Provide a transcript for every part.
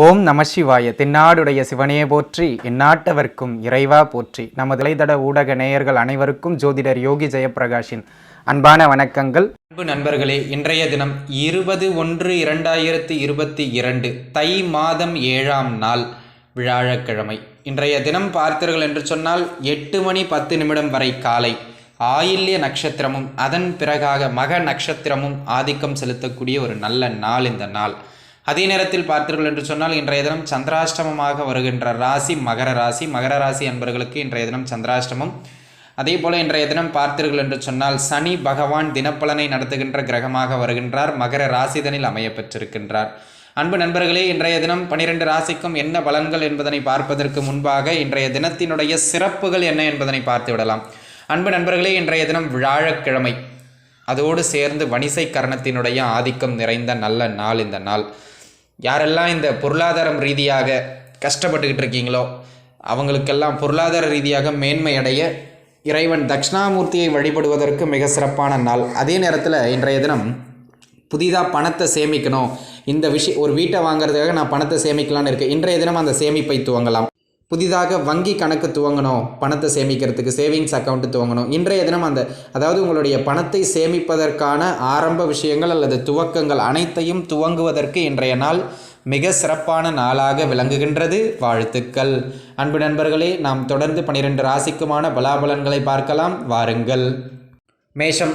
ஓம் நம சிவாய. தென்னாடுடைய சிவனையே போற்றி, எந்நாட்டவர்க்கும் இறைவா போற்றி. நமது இளைதட ஊடக நேயர்கள் அனைவருக்கும் ஜோதிடர் யோகி ஜெயப்பிரகாஷின் அன்பான வணக்கங்கள். அன்பு நண்பர்களே, இன்றைய தினம் 20/1/2022 தை மாதம் 7ஆம் நாள் வியாழக்கிழமை. இன்றைய தினம் பார்த்தீர்கள் என்று சொன்னால் 8:10 வரை காலை ஆயில்ய நட்சத்திரமும் அதன் பிறகாக மக நட்சத்திரமும் ஆதிக்கம் செலுத்தக்கூடிய ஒரு நல்ல நாள் இந்த நாள். அதே நேரத்தில் பார்த்தீர்கள் என்று சொன்னால் இன்றைய தினம் சந்திராஷ்டமமாக வருகின்ற ராசி மகர ராசி. மகர ராசி அன்பர்களுக்கு இன்றைய தினம் சந்திராஷ்டமம். அதே போல் இன்றைய தினம் பார்த்தீர்கள் என்று சொன்னால் சனி பகவான் தினப்பலனை நடத்துகின்ற கிரகமாக வருகின்றார். மகர ராசிதனில் அமைய பெற்றிருக்கின்றார். அன்பு நண்பர்களே, இன்றைய தினம் 12 ராசிக்கும் என்ன பலன்கள் என்பதனை பார்ப்பதற்கு முன்பாக இன்றைய தினத்தினுடைய சிறப்புகள் என்ன என்பதனை பார்த்து விடலாம். அன்பு நண்பர்களே, இன்றைய தினம் வியாழக்கிழமை, அதோடு சேர்ந்து வணிசை கரணத்தினுடைய ஆதிக்கம் நிறைந்த நல்ல நாள் இந்த நாள். யாரெல்லாம் இந்த பொருளாதாரம் ரீதியாக கஷ்டப்பட்டுக்கிட்டு இருக்கீங்களோ அவங்களுக்கெல்லாம் பொருளாதார ரீதியாக மேன்மை அடைய இறைவன் தட்சிணாமூர்த்தியை வழிபடுவதற்கு மிக சிறப்பான நாள். அதே நேரத்தில் இன்றைய தினம் புதிதாக பணத்தை சேமிக்கணும், இந்த ஒரு வீட்டை வாங்குறதுக்காக நான் பணத்தை சேமிக்கலான்னு இருக்கேன். இன்றைய தினம் அந்த சேமிப்பை துவங்கலாம். புதிதாக வங்கி கணக்கு துவங்கணும், பணத்தை சேமிக்கிறதுக்கு சேவிங்ஸ் அக்கௌண்ட்டு துவங்கணும். இன்றைய தினம் அதாவது உங்களுடைய பணத்தை சேமிப்பதற்கான ஆரம்ப விஷயங்கள் அல்லது துவக்கங்கள் அனைத்தையும் துவங்குவதற்கு இன்றைய நாள் மிக சிறப்பான நாளாக விளங்குகின்றது. வாழ்த்துக்கள். அன்பு நண்பர்களே, நாம் தொடர்ந்து 12 ராசிக்குமான பலாபலன்களை பார்க்கலாம் வாருங்கள்.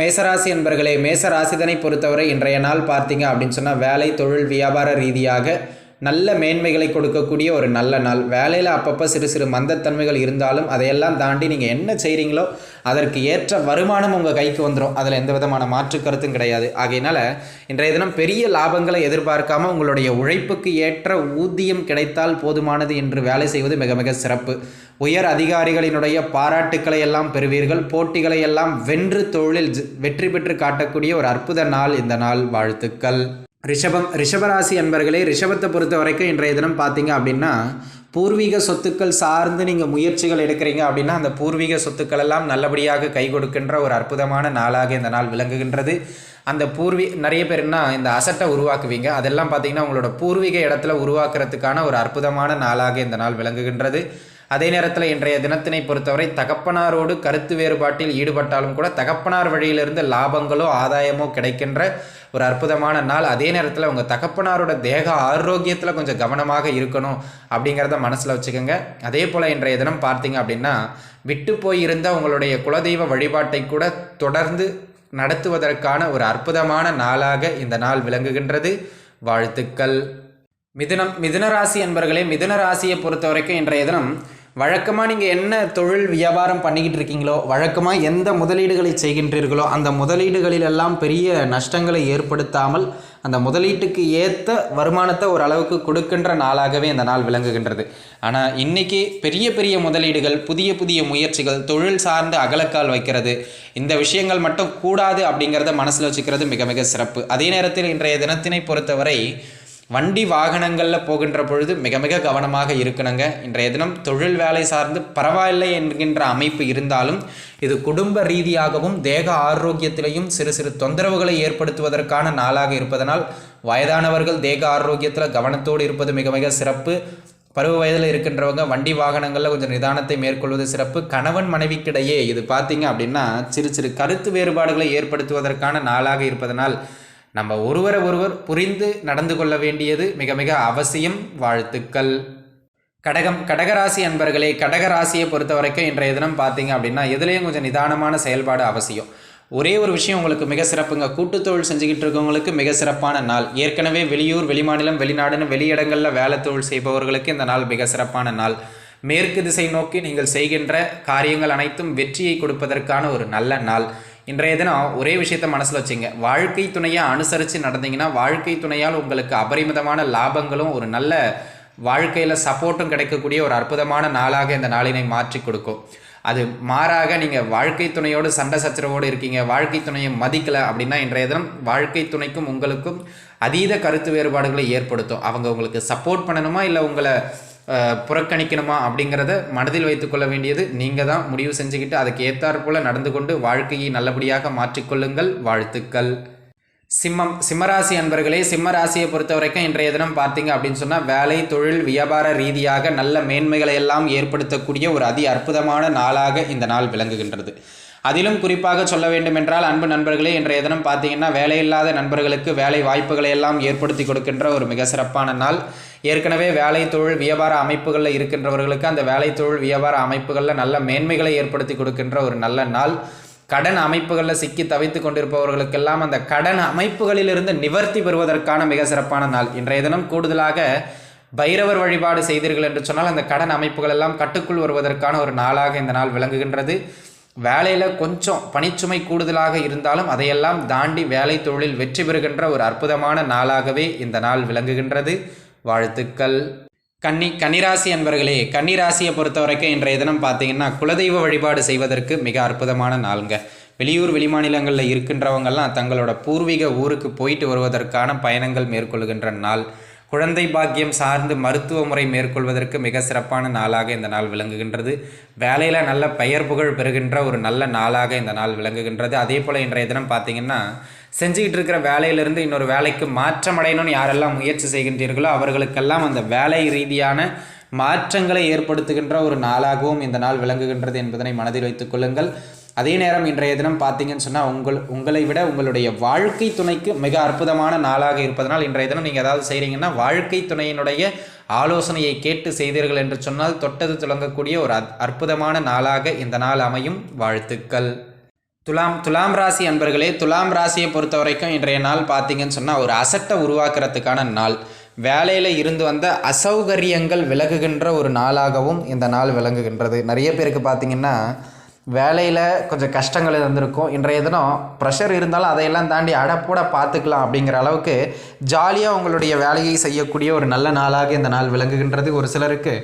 மேசராசி என்பர்களே, மேசராசிதனை பொறுத்தவரை இன்றைய நாள் பார்த்தீங்க அப்படின்னு சொன்னால் வேலை, தொழில், வியாபார ரீதியாக நல்ல மேன்மைகளை கொடுக்கக்கூடிய ஒரு நல்ல நாள். வேலையில் அப்பப்போ சிறு சிறு மந்தத்தன்மைகள் இருந்தாலும் அதையெல்லாம் தாண்டி நீங்கள் என்ன செய்கிறீங்களோ அதற்கு ஏற்ற வருமானம் உங்கள் கைக்கு வந்துடும். அதில் எந்த விதமான மாற்று கருத்தும் கிடையாது. ஆகையினால் இன்றைய தினம் பெரிய லாபங்களை எதிர்பார்க்காமல் உங்களுடைய உழைப்புக்கு ஏற்ற ஊதியம் கிடைத்தால் போதுமானது என்று வேலை செய்வது மிக மிக சிறப்பு. உயர் அதிகாரிகளினுடைய பாராட்டுக்களை எல்லாம் பெறுவீர்கள். போட்டிகளை எல்லாம் வென்று தொழிலில் வெற்றி பெற்று காட்டக்கூடிய ஒரு அற்புத நாள் இந்த நாள். வாழ்த்துக்கள். ரிஷபராசி அன்பர்களே, ரிஷபத்தை பொறுத்த வரைக்கும் இன்றைய தினம் பார்த்தீங்க அப்படின்னா பூர்வீக சொத்துக்கள் சார்ந்து நீங்கள் முயற்சிகள் எடுக்கிறீங்க அப்படின்னா அந்த பூர்வீக சொத்துக்கள் எல்லாம் நல்லபடியாக கை கொடுக்கின்ற ஒரு அற்புதமான நாளாக இந்த நாள் விளங்குகின்றது. அந்த நிறைய பேர்னா இந்த அசட்டை உருவாக்குவீங்க, அதெல்லாம் பார்த்தீங்கன்னா உங்களோட பூர்வீக இடத்துல உருவாக்குறதுக்கான ஒரு அற்புதமான நாளாக இந்த நாள் விளங்குகின்றது. அதே நேரத்தில் இன்றைய தினத்தினை பொறுத்தவரை தகப்பனாரோடு கருத்து வேறுபாட்டில் ஈடுபட்டாலும் கூட தகப்பனார் வழியிலிருந்து லாபங்களோ ஆதாயமோ கிடைக்கின்ற ஒரு அற்புதமான நாள். அதே நேரத்தில் உங்கள் தகப்பனாரோட தேக ஆரோக்கியத்தில் கொஞ்சம் கவனமாக இருக்கணும் அப்படிங்கிறத மனசில் வச்சுக்கோங்க. அதே போல் இன்றைய தினம் பார்த்தீங்க அப்படின்னா விட்டு போயிருந்த உங்களுடைய குலதெய்வ வழிபாட்டை கூட தொடர்ந்து நடத்துவதற்கான ஒரு அற்புதமான நாளாக இந்த நாள் விளங்குகின்றது. வாழ்த்துக்கள். மிதுனராசி என்பர்களே, மிதுனராசியை பொறுத்த வரைக்கும் இன்றைய தினம் வழக்கமாக நீங்கள் என்ன தொழில் வியாபாரம் பண்ணிக்கிட்டு இருக்கீங்களோ, வழக்கமாக எந்த முதலீடுகளை செய்கின்றீர்களோ அந்த முதலீடுகளிலெல்லாம் பெரிய நஷ்டங்களை ஏற்படுத்தாமல் அந்த முதலீட்டுக்கு ஏற்ற வருமானத்தை ஒரு அளவுக்கு கொடுக்கின்ற நாளாகவே இந்த நாள் விளங்குகின்றது. ஆனால் இன்றைக்கி பெரிய பெரிய முதலீடுகள், புதிய புதிய முயற்சிகள், தொழில் சார்ந்து அகலக்கால் வைக்கிறது, இந்த விஷயங்கள் மட்டும் கூடாது அப்படிங்கிறத மனசில் வச்சுக்கிறது மிக மிக சிறப்பு. அதே நேரத்தில் இன்றைய தினத்தினை பொறுத்தவரை வண்டி வாகனங்களில் போகின்ற பொழுது மிக மிக கவனமாக இருக்கணுங்க. இன்றைய தினம் தொழில் வேலை சார்ந்து பரவாயில்லை என்கின்ற அமைப்பு இருந்தாலும் இது குடும்ப ரீதியாகவும் தேக ஆரோக்கியத்திலையும் சிறு சிறு தொந்தரவுகளை ஏற்படுத்துவதற்கான நாளாக இருப்பதனால் வயதானவர்கள் தேக ஆரோக்கியத்தில் கவனத்தோடு இருப்பது மிக மிக சிறப்பு. பருவ வயதில் இருக்கின்றவங்க வண்டி வாகனங்களில் கொஞ்சம் நிதானத்தை மேற்கொள்வது சிறப்பு. கணவன் மனைவிக்கிடையே இது பார்த்தீங்க அப்படின்னா சிறு சிறு கருத்து வேறுபாடுகளை ஏற்படுத்துவதற்கான நாளாக இருப்பதனால் நம்ம ஒருவரை ஒருவர் புரிந்து நடந்து கொள்ள வேண்டியது மிக மிக அவசியம். வாழ்த்துக்கள். கடகராசி அன்பர்களே, கடகராசியை பொறுத்த வரைக்கும் இன்றைய தினம் பார்த்தீங்க அப்படின்னா எதுலேயும் கொஞ்சம் நிதானமான செயல்பாடு அவசியம். ஒரே ஒரு விஷயம் உங்களுக்கு மிக சிறப்புங்க, கூட்டுத்தொழில் செஞ்சுக்கிட்டு இருக்கவங்களுக்கு மிக சிறப்பான நாள். ஏற்கனவே வெளியூர், வெளிமாநிலம், வெளிநாடுன்னு வெளியிடங்களில் வேலை தொழில் செய்பவர்களுக்கு இந்த நாள் மிக சிறப்பான நாள். மேற்கு திசை நோக்கி நீங்கள் செய்கின்ற காரியங்கள் அனைத்தும் வெற்றியை கொடுப்பதற்கான ஒரு நல்ல நாள். இன்றைய தினம் ஒரே விஷயத்தை மனசில் வச்சுங்க, வாழ்க்கை துணையை அனுசரித்து நடந்தீங்கன்னா வாழ்க்கை துணையால் உங்களுக்கு அபரிமிதமான லாபங்களும் ஒரு நல்ல வாழ்க்கையில் சப்போர்ட்டும் கிடைக்கக்கூடிய ஒரு அற்புதமான நாளாக இந்த நாளினை மாற்றி கொடுக்கும். அது மாறாக நீங்கள் வாழ்க்கை துணையோடு சண்டை சச்சரவோடு இருக்கீங்க, வாழ்க்கை துணையை மதிக்கலை அப்படின்னா இன்றைய தினம் வாழ்க்கை துணைக்கும் உங்களுக்கும் அதீத கருத்து வேறுபாடுகளை ஏற்படுத்தும். அவங்க உங்களுக்கு சப்போர்ட் பண்ணணுமா இல்லை உங்களை புறக்கணிக்கணுமா அப்படிங்கிறத மனதில் வைத்துக்கொள்ள வேண்டியது நீங்கள் தான். முடிவு செஞ்சுக்கிட்டு அதுக்கு ஏற்றாற்போல் நடந்து கொண்டு வாழ்க்கையை நல்லபடியாக மாற்றிக்கொள்ளுங்கள். வாழ்த்துக்கள். சிம்மராசி அன்பர்களே, சிம்ம ராசியை பொறுத்த வரைக்கும் இன்றைய தினம் பார்த்தீங்க அப்படின்னு சொன்னால் வேலை, தொழில், வியாபார ரீதியாக நல்ல மேன்மைகளை எல்லாம் ஏற்படுத்தக்கூடிய ஒரு அதி அற்புதமான நாளாக இந்த நாள் விளங்குகின்றது. அதிலும் குறிப்பாக சொல்ல வேண்டுமென்றால் அன்பு நண்பர்களே, இன்றைய தினம் பார்த்தீங்கன்னா வேலையில்லாத நண்பர்களுக்கு வேலை வாய்ப்புகளை எல்லாம் ஏற்படுத்தி கொடுக்கின்ற ஒரு மிக சிறப்பான நாள். ஏற்கனவே வேலை, தொழில், வியாபார அமைப்புகளில் இருக்கின்றவர்களுக்கு அந்த வேலை, தொழில், வியாபார அமைப்புகளில் நல்ல மேன்மைகளை ஏற்படுத்தி கொடுக்கின்ற ஒரு நல்ல நாள். கடன் அமைப்புகளில் சிக்கி தவித்து கொண்டிருப்பவர்களுக்கெல்லாம் அந்த கடன் அமைப்புகளிலிருந்து நிவர்த்தி பெறுவதற்கான மிக சிறப்பான நாள். இன்றைய தினம் கூடுதலாக பைரவர் வழிபாடு செய்தீர்கள் என்று சொன்னால் அந்த கடன் அமைப்புகள் எல்லாம் கட்டுக்குள் வருவதற்கான ஒரு நாளாக இந்த நாள் விளங்குகின்றது. வேலையில் கொஞ்சம் பணிச்சுமை கூடுதலாக இருந்தாலும் அதையெல்லாம் தாண்டி வேலை, தொழில் வெற்றி பெறுகின்ற ஒரு அற்புதமான நாளாகவே இந்த நாள் விளங்குகின்றது. வாழ்த்துக்கள். கன்னிராசி அன்பர்களே, கன்னிராசியை பொறுத்த வரைக்கும் இன்றைய தினம் பார்த்தீங்கன்னா குலதெய்வ வழிபாடு செய்வதற்கு மிக அற்புதமான நாளுங்க. வெளியூர் வெளிமாநிலங்களில் இருக்கின்றவங்கெல்லாம் தங்களோட பூர்வீக ஊருக்கு போயிட்டு வருவதற்கான பயணங்கள் மேற்கொள்கின்ற நாள். குழந்தை பாக்கியம் சார்ந்து மருத்துவ முறை மேற்கொள்வதற்கு மிக சிறப்பான நாளாக இந்த நாள் விளங்குகின்றது. வேலையில் நல்ல பெயர் புகழ் பெறுகின்ற ஒரு நல்ல நாளாக இந்த நாள் விளங்குகின்றது. அதே போல் இன்றைய தினம் பார்த்திங்கன்னா செஞ்சுக்கிட்டு இருக்கிற வேலையிலிருந்து இன்னொரு வேலைக்கு மாற்றமடையணும்னு யாரெல்லாம் முயற்சி செய்கின்றீர்களோ அவர்களுக்கெல்லாம் அந்த வேலை ரீதியான மாற்றங்களை ஏற்படுத்துகின்ற ஒரு நாளாகவும் இந்த நாள் விளங்குகின்றது என்பதனை மனதில் வைத்துக் கொள்ளுங்கள். அதே நேரம் இன்றைய தினம் பார்த்தீங்கன்னு சொன்னால் உங்களை விட உங்களுடைய வாழ்க்கை துணைக்கு மிக அற்புதமான நாளாக இருப்பதனால் இன்றைய தினம் நீங்கள் ஏதாவது செய்கிறீங்கன்னா வாழ்க்கை துணையினுடைய ஆலோசனையை கேட்டு செய்தீர்கள் என்று சொன்னால் தொட்டது துளங்கக்கூடிய ஒரு அற்புதமான நாளாக இந்த நாள் அமையும். வாழ்த்துக்கள். துலாம் ராசி அன்பர்களே, துலாம் ராசியை பொறுத்த வரைக்கும் இன்றைய நாள் பார்த்தீங்கன்னு சொன்னால் ஒரு அசட்டை உருவாக்குறதுக்கான நாள். வேலையில் இருந்து வந்த அசௌகரியங்கள் விலகுகின்ற ஒரு நாளாகவும் இந்த நாள் விளங்குகின்றது. நிறைய பேருக்கு பார்த்திங்கன்னா வேலையில் கொஞ்சம் கஷ்டங்கள் இருந்திருக்கும். இன்றைய தினம் ப்ரெஷர் இருந்தாலும் அதையெல்லாம் தாண்டி அடப்பூட பார்த்துக்கலாம் அப்படிங்கிற அளவுக்கு ஜாலியாக உங்களுடைய வேலையை செய்யக்கூடிய ஒரு நல்ல நாளாக இந்த நாள் விளங்குகின்றது. ஒரு சிலருக்கு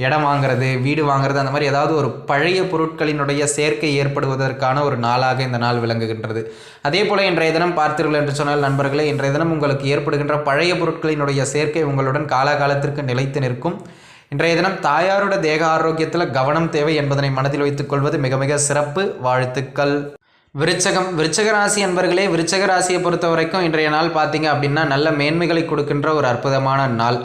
இடம் வாங்கிறது, வீடு வாங்கிறது, அந்த மாதிரி ஏதாவது ஒரு பழைய பொருட்களினுடைய சேர்க்கை ஏற்படுவதற்கான ஒரு நாளாக இந்த நாள் விளங்குகின்றது. அதே போல் இன்றைய தினம் பார்த்தீர்கள் என்று சொன்னால் நண்பர்களே, இன்றைய தினம் உங்களுக்கு ஏற்படுகின்ற பழைய பொருட்களினுடைய சேர்க்கை உங்களுடன் காலகாலத்திற்கு நிலைத்து நிற்கும். இன்றைய தினம் தாயாரோட தேக ஆரோக்கியத்தில் கவனம் தேவை என்பதனை மனதில் வைத்துக் கொள்வது மிக மிக சிறப்பு. வாழ்த்துக்கள். விருச்சக ராசி அன்பர்களே, விருச்சக ராசியை பொறுத்த வரைக்கும் இன்றைய நாள் பார்த்தீங்க அப்படின்னா நல்ல மேன்மைகளை கொடுக்கின்ற ஒரு அற்புதமான நாள்.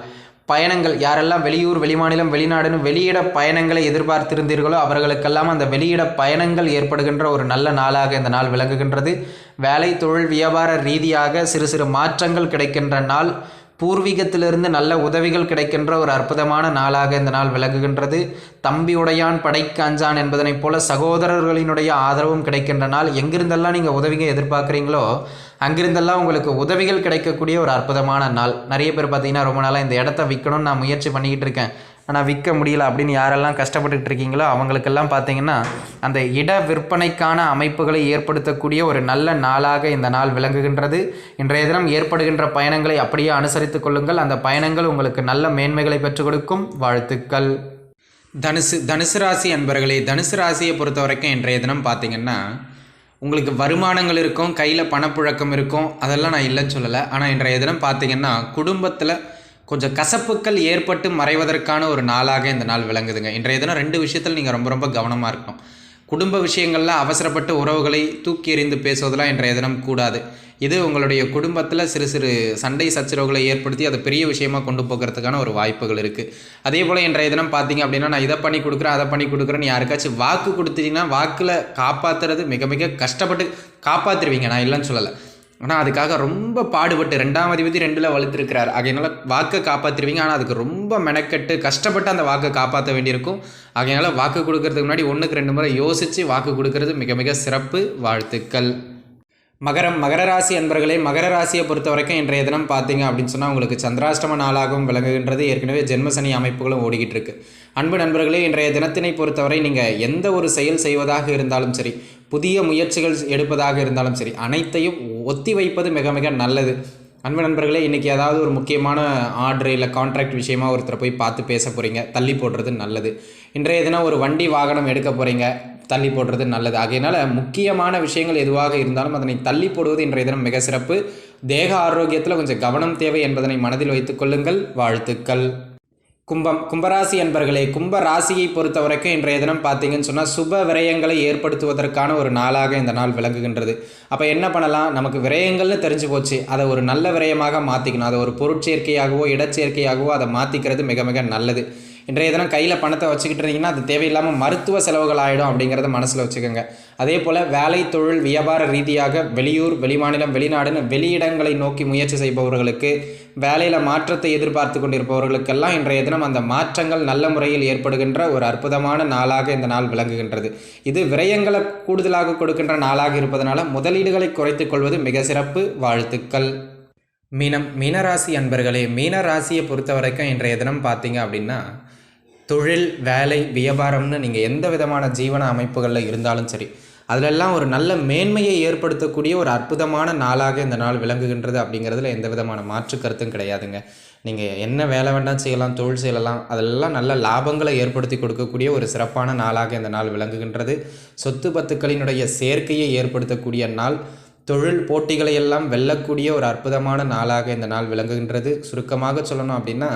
பயணங்கள், யாரெல்லாம் வெளியூர், வெளிமாநிலம், வெளிநாடுன்னு வெளியிட பயணங்களை எதிர்பார்த்திருந்தீர்களோ அவர்களுக்கெல்லாம் அந்த வெளியிட பயணங்கள் ஏற்படுகின்ற ஒரு நல்ல நாளாக இந்த நாள் விளங்குகின்றது. வேலை, தொழில், வியாபார ரீதியாக சிறு சிறு மாற்றங்கள் கிடைக்கின்ற நாள். பூர்வீகத்திலிருந்து நல்ல உதவிகள் கிடைக்கின்ற ஒரு அற்புதமான நாளாக இந்த நாள் விளங்குகின்றது. தம்பி உடையான் படைக்கு அஞ்சான் என்பதனைப் போல சகோதரர்களினுடைய ஆதரவும் கிடைக்கின்ற நாள். எங்கிருந்தெல்லாம் நீங்கள் உதவிங்க எதிர்பார்க்குறீங்களோ அங்கிருந்தெல்லாம் உங்களுக்கு உதவிகள் கிடைக்கக்கூடிய ஒரு அற்புதமான நாள். நிறைய பேர் பார்த்தீங்கன்னா ரொம்ப நாளாக இந்த இடத்த விற்கணும்னு நான் முயற்சி பண்ணிக்கிட்டு இருக்கேன், ஆனால் விற்க முடியல அப்படின்னு யாரெல்லாம் கஷ்டப்பட்டுக்கிட்டு இருக்கீங்களோ அவங்களுக்கெல்லாம் பார்த்தீங்கன்னா அந்த இட விற்பனைக்கான அமைப்புகளை ஏற்படுத்தக்கூடிய ஒரு நல்ல நாளாக இந்த நாள் விளங்குகின்றது. இன்றைய தினம் ஏற்படுகின்ற பயணங்களை அப்படியே அனுசரித்து கொள்ளுங்கள். அந்த பயணங்கள் உங்களுக்கு நல்ல மேன்மைகளை பெற்றுக் கொடுக்கும். வாழ்த்துக்கள். தனுசு ராசி அன்பர்களே, தனுசு ராசியை பொறுத்த வரைக்கும் இன்றைய தினம் பார்த்தீங்கன்னா உங்களுக்கு வருமானங்கள் இருக்கும், கையில் பணப்புழக்கம் இருக்கும், அதெல்லாம் நான் இல்லைன்னு சொல்லலை. ஆனால் இன்றைய தினம் பார்த்தீங்கன்னா குடும்பத்தில் கொஞ்சம் கசப்புக்கள் ஏற்பட்டு மறைவதற்கான ஒரு நாளாக இந்த நாள் விளங்குதுங்க. இன்றைய தினம் 2 விஷயத்தில் நீங்கள் ரொம்ப ரொம்ப கவனமாக இருக்கணும். குடும்ப விஷயங்களில் அவசரப்பட்டு உறவுகளை தூக்கி எறிந்து பேசுவதெல்லாம் இன்றைய தினம் கூடாது. இது உங்களுடைய குடும்பத்தில் சிறு சிறு சண்டை சச்சரவுகளை ஏற்படுத்தி அதை பெரிய விஷயமாக கொண்டு போகிறதுக்கான ஒரு வாய்ப்புகள் இருக்குது. அதே போல் இன்றைய தினம் பார்த்தீங்க அப்படின்னா நான் இதை பண்ணி கொடுக்குறேன், அதை பண்ணி கொடுக்குறேன்னு யாருக்காச்சும் வாக்கு கொடுத்தீங்கன்னா வாக்கில் காப்பாற்றுறது மிக மிக கஷ்டப்பட்டு காப்பாற்றுருவீங்க, நான் இல்லைன்னு சொல்லலை. ஆனால் அதுக்காக ரொம்ப பாடுபட்டு 2ஆம் அதிபதி 2ல் வலுத்திருக்கிறார். ஆகையினால வாக்கை காப்பாற்றிடுவீங்க. ஆனால் அதுக்கு ரொம்ப மெனக்கட்டு கஷ்டப்பட்டு அந்த வாக்கை காப்பாற்ற வேண்டியிருக்கும். ஆகையினால வாக்கு கொடுக்கறதுக்கு முன்னாடி 1க்கு 2 முறை யோசித்து வாக்கு கொடுக்கறது மிக மிக சிறப்பு. வாழ்த்துக்கள். மகர ராசி அன்பர்களே, மகர ராசியை பொறுத்த வரைக்கும் இன்றைய தினம் பார்த்தீங்க அப்படின்னு சொன்னால் உங்களுக்கு சந்திராஷ்டம நாளாகவும் விளங்குகின்றது. ஏற்கனவே ஜென்மசனி அமைப்புகளும் ஓடிக்கிட்டு இருக்கு. அன்பு நண்பர்களே, இன்றைய தினத்தினை பொறுத்தவரை நீங்கள் எந்த ஒரு செயல் செய்வதாக இருந்தாலும் சரி, புதிய முயற்சிகள் எடுப்பதாக இருந்தாலும் சரி, அனைத்தையும் ஒத்தி வைப்பது மிக மிக நல்லது. அன்பு நண்பர்களே, இன்றைக்கி ஏதாவது ஒரு முக்கியமான ஆர்டர் இல்லை கான்ட்ராக்ட் விஷயமாக ஒருத்தரை போய் பார்த்து பேச போகிறீங்க, தள்ளி போடுறது நல்லது. இன்றைய தினம் ஒரு வண்டி வாகனம் எடுக்க போகிறீங்க, தள்ளி போடுறது நல்லது. ஆகையினால் முக்கியமான விஷயங்கள் எதுவாக இருந்தாலும் அதனை தள்ளி போடுவது இன்றைய தினம் மிக சிறப்பு. தேக ஆரோக்கியத்தில் கொஞ்சம் கவனம் தேவை என்பதனை மனதில் வைத்துக் கொள்ளுங்கள். வாழ்த்துக்கள். கும்பராசி அன்பர்களே, கும்ப ராசியை பொறுத்த வரைக்கும் இன்றைய தினம் பார்த்தீங்கன்னு சொன்னால் சுப விரயங்களை ஏற்படுத்துவதற்கான ஒரு நாளாக இந்த நாள் விளங்குகின்றது. அப்போ என்ன பண்ணலாம், நமக்கு விரயங்கள்னு தெரிஞ்சு போச்சு, அதை ஒரு நல்ல விரயமாக மாற்றிக்கணும். அதை ஒரு பொருட்சேர்க்கையாகவோ இடச்சேர்க்கையாகவோ அதை மாற்றிக்கிறது மிக மிக நல்லது. இன்றைய தினம் கையில் பணத்தை வச்சுக்கிட்டு இருந்தீங்கன்னா அது தேவையில்லாமல் மருத்துவ செலவுகள் ஆகிடும் அப்படிங்கிறத மனசில் வச்சுக்கோங்க. அதே போல் வேலை, தொழில், வியாபார ரீதியாக வெளியூர், வெளிமாநிலம், வெளிநாடுன்னு வெளியிடங்களை நோக்கி முயற்சி செய்பவர்களுக்கு, வேலையில் மாற்றத்தை எதிர்பார்த்து கொண்டிருப்பவர்களுக்கெல்லாம் இன்றைய தினம் அந்த மாற்றங்கள் நல்ல முறையில் ஏற்படுகின்ற ஒரு அற்புதமான நாளாக இந்த நாள் விளங்குகின்றது. இது விரயங்களை கூடுதலாக கொடுக்கின்ற நாளாக இருப்பதனால முதலீடுகளை குறைத்துக் கொள்வது மிக சிறப்பு. வாழ்த்துக்கள். மீனராசி அன்பர்களே, மீனராசியை பொறுத்த வரைக்கும் இன்றைய தினம் பார்த்தீங்க அப்படின்னா தொழில், வேலை, வியாபாரம்னு நீங்கள் எந்த விதமான ஜீவன அமைப்புகளில் இருந்தாலும் சரி, அதிலெல்லாம் ஒரு நல்ல மேன்மையை ஏற்படுத்தக்கூடிய ஒரு அற்புதமான நாளாக இந்த நாள் விளங்குகின்றது. அப்படிங்கிறதுல எந்த விதமான மாற்று கருத்தும் கிடையாதுங்க. நீங்கள் என்ன வேலை வேண்டாம் செய்யலாம், தொழில் செய்யலாம், அதெல்லாம் நல்ல லாபங்களை ஏற்படுத்தி கொடுக்கக்கூடிய ஒரு சிறப்பான நாளாக இந்த நாள் விளங்குகின்றது. சொத்து பத்துக்களினுடைய சேர்க்கையை ஏற்படுத்தக்கூடிய நாள், தொழில் போட்டிகளை எல்லாம் வெல்லக்கூடிய ஒரு அற்புதமான நாளாக இந்த நாள் விளங்குகின்றது. சுருக்கமாக சொல்லணும் அப்படின்னா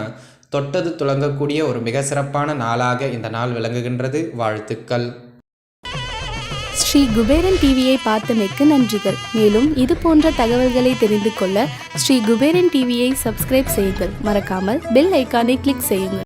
தொட்டது துளங்கக்கூடிய ஒரு மிக சிறப்பான நாளாக இந்த நாள் விளங்குகின்றது. வாழ்த்துக்கள். ஸ்ரீ குபேரன் டிவியை பார்த்தமைக்கு நன்றிகள். மேலும் இது போன்ற தகவல்களை தெரிந்து கொள்ள ஸ்ரீ குபேரன் டிவியை சப்ஸ்கிரைப் செய்யுங்கள். மறக்காமல் பெல் ஐக்கானை கிளிக் செய்யுங்கள்.